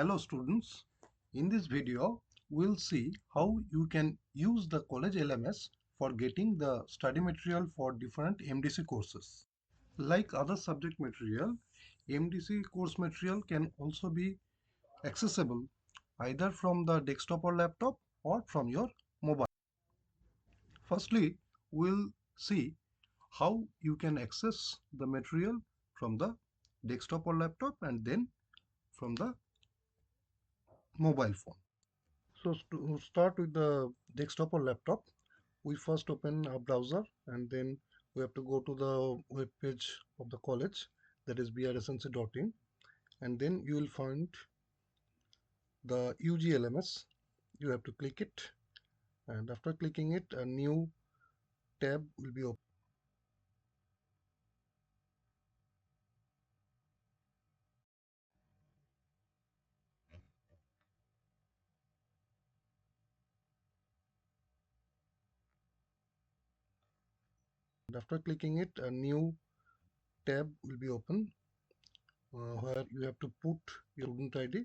Hello students, in this video we'll see how you can use the college LMS for getting the study material for different MDC courses. Like other subject material, MDC course material can also be accessible either from the desktop or laptop or from your mobile. Firstly, we'll see how you can access the material from the desktop or laptop and then from the mobile phone. So to start with the desktop or laptop, we first open a browser and then we have to go to the web page of the college, that is brsnc.in, and then you will find the UG LMS. You have to click it, and after clicking it, a new tab will be open. And after clicking it, a new tab will be open where you have to put your student ID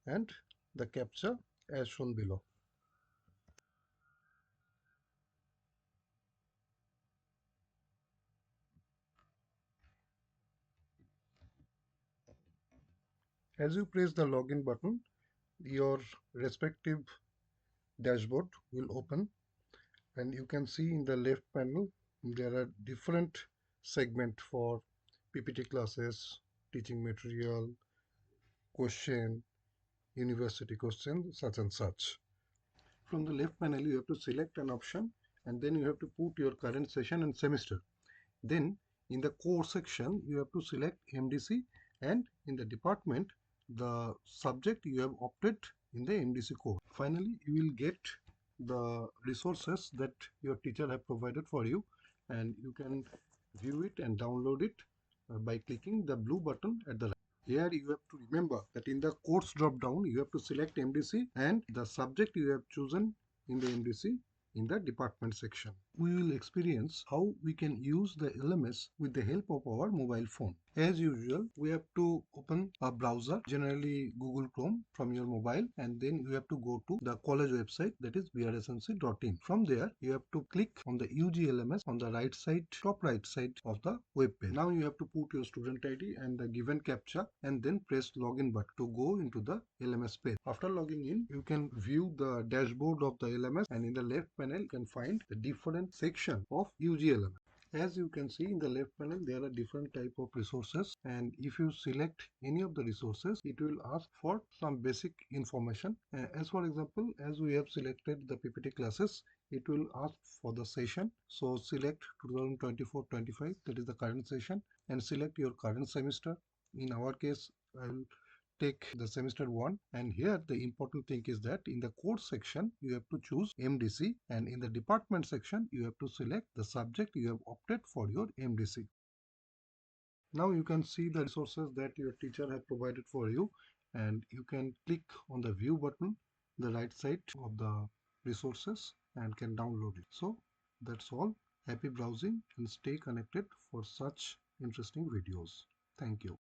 and the captcha as shown below. As you press the login button, your respective dashboard will open, and you can see in the left panel there are different segments for PPT classes, teaching material, question, university questions, such and such. From the left panel you have to select an option and then you have to put your current session and semester. Then in the core section you have to select MDC, and in the department the subject you have opted in the MDC core. Finally you will get the resources that your teacher have provided for you, and you can view it and download it by clicking the blue button at the right. Here you have to remember that in the course drop down you have to select MDC and the subject you have chosen in the MDC in the department section. We will experience how we can use the LMS with the help of our mobile phone. As usual, we have to open a browser, generally Google Chrome, from your mobile, and then you have to go to the college website, that is brsnc.in. From there, you have to click on the UG LMS on the right side, top right side of the web page. Now you have to put your student ID and the given captcha and then press login button to go into the LMS page. After logging in, you can view the dashboard of the LMS, and in the left panel you can find the different section of UG LMS. As you can see in the left panel, there are different type of resources, and if you select any of the resources, it will ask for some basic information. As for example, as we have selected the PPT classes, it will ask for the session. So select 2024-25, that is the current session, and select your current semester. In our case, I will take the semester 1, and here the important thing is that in the course section you have to choose MDC, and in the department section you have to select the subject you have opted for your MDC. Now you can see the resources that your teacher has provided for you, and you can click on the view button the right side of the resources and can download it. So that's all. Happy browsing and stay connected for such interesting videos. Thank you.